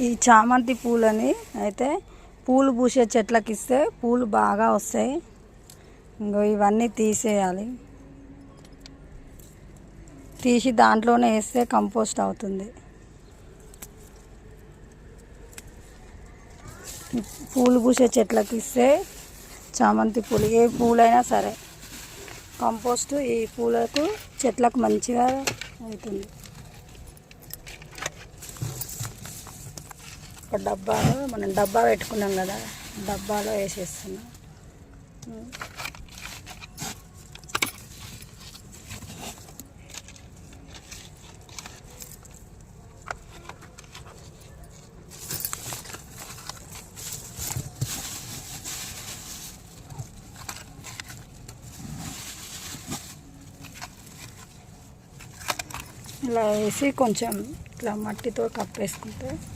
ఈ చామంతి పూలని అయితే పూలు పూసే చెట్లకి ఇస్తే పూలు బాగా వస్తాయి. ఇంకో ఇవన్నీ తీసేయాలి. తీసి దాంట్లోనే వేస్తే కంపోస్ట్ అవుతుంది. పూలు పూసే చెట్లకి ఇస్తే చామంతి పూలు ఏ పూలైనా సరే కంపోస్ట్ ఈ పూలకు చెట్లకు మంచిగా అవుతుంది. ఒక డబ్బాలో మనం డబ్బా పెట్టుకున్నాం కదా, డబ్బాలో వేసేస్తున్నాం. ఇలా వేసి కొంచెం ఇట్లా మట్టితో కప్పేసుకుంటే